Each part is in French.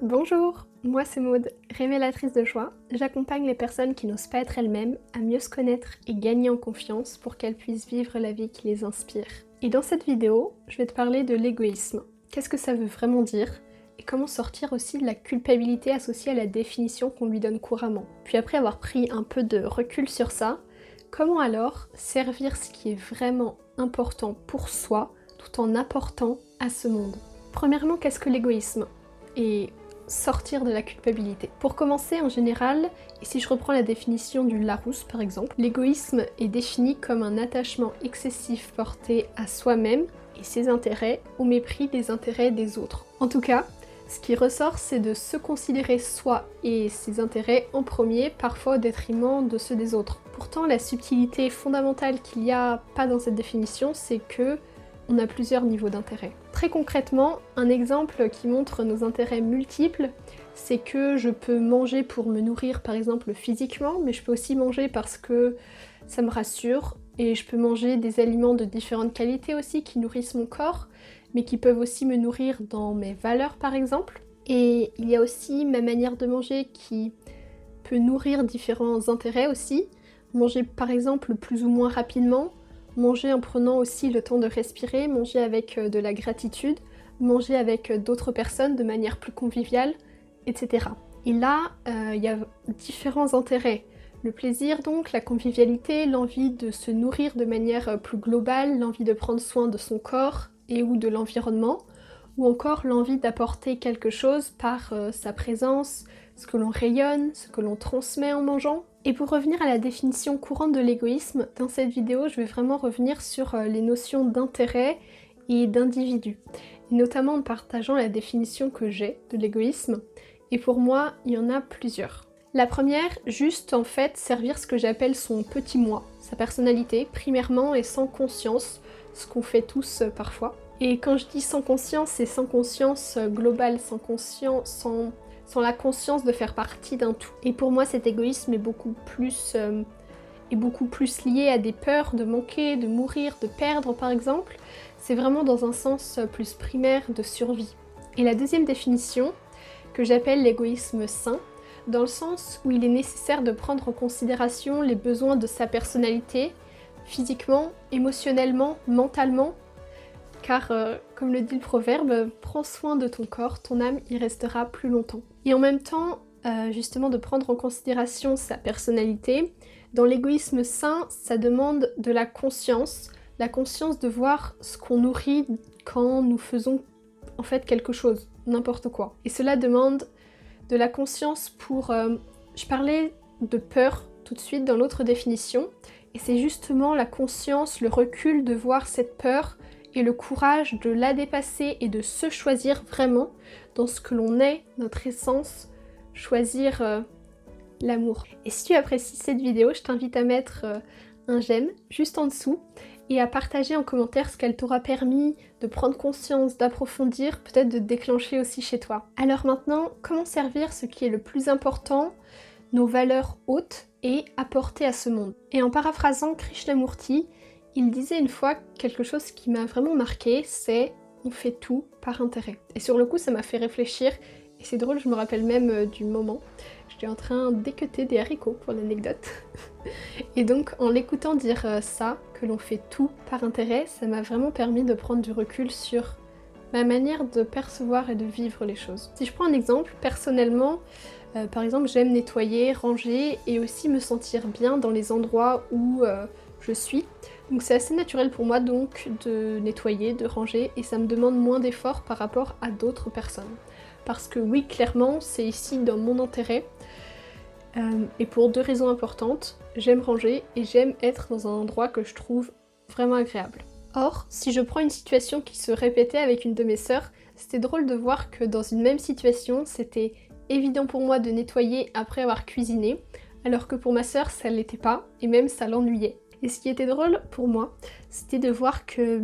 Bonjour, moi c'est Maude, révélatrice de joie. J'accompagne les personnes qui n'osent pas être elles-mêmes à mieux se connaître et gagner en confiance pour qu'elles puissent vivre la vie qui les inspire. Et dans cette vidéo, je vais te parler de l'égoïsme. Qu'est-ce que ça veut vraiment dire? Et comment sortir aussi de la culpabilité associée à la définition qu'on lui donne couramment. Puis après avoir pris un peu de recul sur ça, comment alors servir ce qui est vraiment important pour soi tout en apportant à ce monde? Premièrement, qu'est-ce que l'égoïsme? Et sortir de la culpabilité. Pour commencer, en général, et si je reprends la définition du Larousse par exemple, l'égoïsme est défini comme un attachement excessif porté à soi-même et ses intérêts au mépris des intérêts des autres. En tout cas, ce qui ressort, c'est de se considérer soi et ses intérêts en premier, parfois au détriment de ceux des autres. Pourtant, la subtilité fondamentale qu'il n'y a pas dans cette définition, c'est que on a plusieurs niveaux d'intérêt. Très concrètement, un exemple qui montre nos intérêts multiples, c'est que je peux manger pour me nourrir par exemple physiquement, mais je peux aussi manger parce que ça me rassure, et je peux manger des aliments de différentes qualités aussi qui nourrissent mon corps, mais qui peuvent aussi me nourrir dans mes valeurs par exemple. Et il y a aussi ma manière de manger qui peut nourrir différents intérêts aussi. Manger par exemple plus ou moins rapidement, manger en prenant aussi le temps de respirer, manger avec de la gratitude, manger avec d'autres personnes de manière plus conviviale, etc. Et là, il y a différents intérêts. Le plaisir donc, la convivialité, l'envie de se nourrir de manière plus globale, l'envie de prendre soin de son corps et ou de l'environnement, ou encore l'envie d'apporter quelque chose par sa présence, ce que l'on rayonne, ce que l'on transmet en mangeant. Et pour revenir à la définition courante de l'égoïsme, dans cette vidéo, je vais vraiment revenir sur les notions d'intérêt et d'individu, et notamment en partageant la définition que j'ai de l'égoïsme. Et pour moi, il y en a plusieurs. La première, juste en fait servir ce que j'appelle son petit moi, sa personnalité, primairement et sans conscience, ce qu'on fait tous parfois. Et quand je dis sans conscience, c'est sans conscience globale, sans la conscience de faire partie d'un tout. Et pour moi, cet égoïsme est beaucoup plus lié à des peurs de manquer, de mourir, de perdre par exemple. C'est vraiment dans un sens plus primaire de survie. Et la deuxième définition, que j'appelle l'égoïsme sain, dans le sens où il est nécessaire de prendre en considération les besoins de sa personnalité, physiquement, émotionnellement, mentalement, car comme le dit le proverbe, prends soin de ton corps, ton âme y restera plus longtemps. Et en même temps, justement de prendre en considération sa personnalité, dans l'égoïsme sain, ça demande de la conscience de voir ce qu'on nourrit quand nous faisons en fait quelque chose, n'importe quoi. Et cela demande de la conscience pour... je parlais de peur tout de suite dans l'autre définition, et c'est justement la conscience, le recul de voir cette peur et le courage de la dépasser et de se choisir vraiment dans ce que l'on est, notre essence, choisir l'amour. Et si tu apprécies cette vidéo, je t'invite à mettre un j'aime juste en dessous et à partager en commentaire ce qu'elle t'aura permis de prendre conscience, d'approfondir, peut-être de déclencher aussi chez toi. Alors maintenant, comment servir ce qui est le plus important, nos valeurs hautes, et apporter à ce monde? Et en paraphrasant Krishnamurti, il disait une fois quelque chose qui m'a vraiment marqué, c'est « on fait tout par intérêt ». Et sur le coup, ça m'a fait réfléchir, et c'est drôle, je me rappelle même du moment. J'étais en train d'équeuter des haricots pour l'anecdote. Et donc, en l'écoutant dire ça, que l'on fait tout par intérêt, ça m'a vraiment permis de prendre du recul sur ma manière de percevoir et de vivre les choses. Si je prends un exemple, personnellement, par exemple, j'aime nettoyer, ranger, et aussi me sentir bien dans les endroits où je suis. Donc c'est assez naturel pour moi donc de nettoyer, de ranger, et ça me demande moins d'efforts par rapport à d'autres personnes. Parce que oui, clairement, c'est ici dans mon intérêt, et pour deux raisons importantes. J'aime ranger et j'aime être dans un endroit que je trouve vraiment agréable. Or, si je prends une situation qui se répétait avec une de mes sœurs, c'était drôle de voir que dans une même situation, c'était évident pour moi de nettoyer après avoir cuisiné, alors que pour ma sœur, ça ne l'était pas, et même ça l'ennuyait. Et ce qui était drôle pour moi, c'était de voir que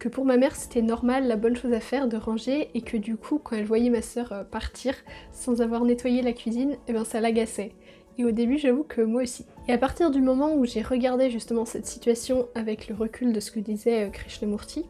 pour ma mère c'était normal, la bonne chose à faire de ranger, et que du coup quand elle voyait ma sœur partir sans avoir nettoyé la cuisine, eh ben ça l'agaçait. Et au début j'avoue que moi aussi. Et à partir du moment où j'ai regardé justement cette situation avec le recul de ce que disait Krishnamurti,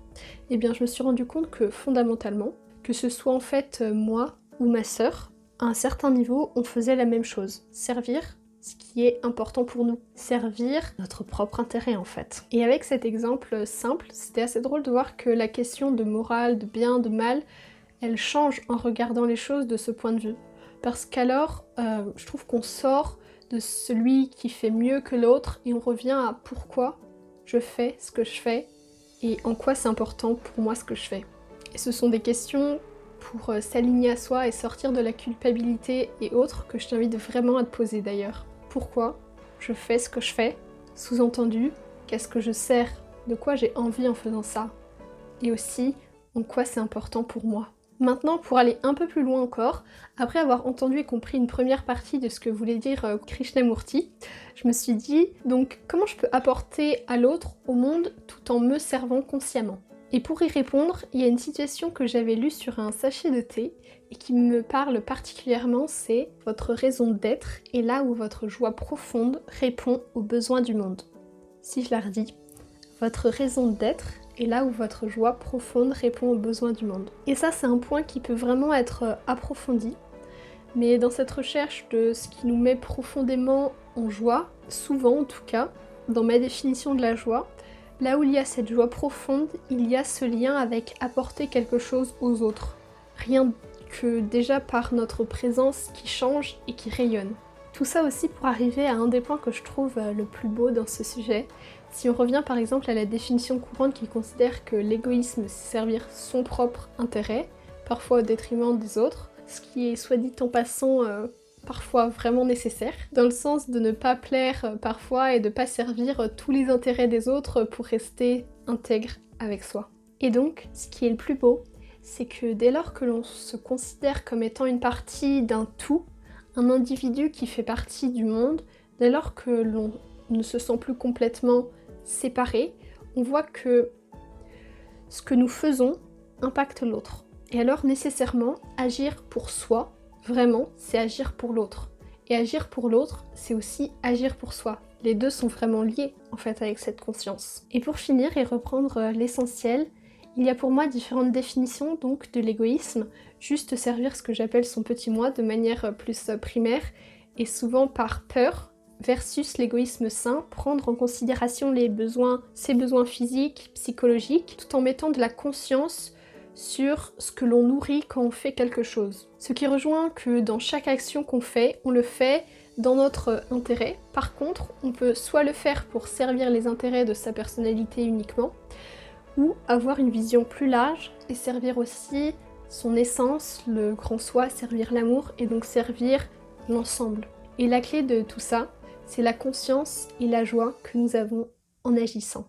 eh bien je me suis rendu compte que fondamentalement, que ce soit en fait moi ou ma sœur, à un certain niveau, on faisait la même chose. Servir ce qui est important pour nous. Servir notre propre intérêt en fait. Et avec cet exemple simple, c'était assez drôle de voir que la question de morale, de bien, de mal, elle change en regardant les choses de ce point de vue. Parce qu'alors, je trouve qu'on sort de celui qui fait mieux que l'autre et on revient à pourquoi je fais ce que je fais et en quoi c'est important pour moi ce que je fais. Et ce sont des questions pour s'aligner à soi et sortir de la culpabilité et autres que je t'invite vraiment à te poser d'ailleurs. Pourquoi je fais ce que je fais? Sous-entendu, qu'est-ce que je sers? De quoi j'ai envie en faisant ça? Et aussi, en quoi c'est important pour moi? Maintenant, pour aller un peu plus loin encore, après avoir entendu et compris une première partie de ce que voulait dire Krishnamurti, je me suis dit, donc comment je peux apporter à l'autre, au monde, tout en me servant consciemment? Et pour y répondre, il y a une situation que j'avais lue sur un sachet de thé et qui me parle particulièrement, c'est « Votre raison d'être est là où votre joie profonde répond aux besoins du monde ». Si je la redis, votre raison d'être est là où votre joie profonde répond aux besoins du monde. Et ça, c'est un point qui peut vraiment être approfondi, mais dans cette recherche de ce qui nous met profondément en joie, souvent en tout cas, dans ma définition de la joie, là où il y a cette joie profonde, il y a ce lien avec apporter quelque chose aux autres. Rien que déjà par notre présence qui change et qui rayonne. Tout ça aussi pour arriver à un des points que je trouve le plus beau dans ce sujet. Si on revient par exemple à la définition courante qui considère que l'égoïsme c'est servir son propre intérêt, parfois au détriment des autres, ce qui est soit dit en passant parfois vraiment nécessaire, dans le sens de ne pas plaire parfois et de pas servir tous les intérêts des autres pour rester intègre avec soi. Et donc, ce qui est le plus beau, c'est que dès lors que l'on se considère comme étant une partie d'un tout, un individu qui fait partie du monde, dès lors que l'on ne se sent plus complètement séparé, on voit que ce que nous faisons impacte l'autre. Et alors nécessairement, agir pour soi, vraiment, c'est agir pour l'autre. Et agir pour l'autre, c'est aussi agir pour soi. Les deux sont vraiment liés, en fait, avec cette conscience. Et pour finir et reprendre l'essentiel, il y a pour moi différentes définitions donc de l'égoïsme, juste servir ce que j'appelle son petit moi de manière plus primaire, et souvent par peur, versus l'égoïsme sain, prendre en considération ses besoins physiques, psychologiques, tout en mettant de la conscience sur ce que l'on nourrit quand on fait quelque chose. Ce qui rejoint que dans chaque action qu'on fait, on le fait dans notre intérêt. Par contre, on peut soit le faire pour servir les intérêts de sa personnalité uniquement, ou avoir une vision plus large et servir aussi son essence, le grand soi, servir l'amour et donc servir l'ensemble. Et la clé de tout ça, c'est la conscience et la joie que nous avons en agissant.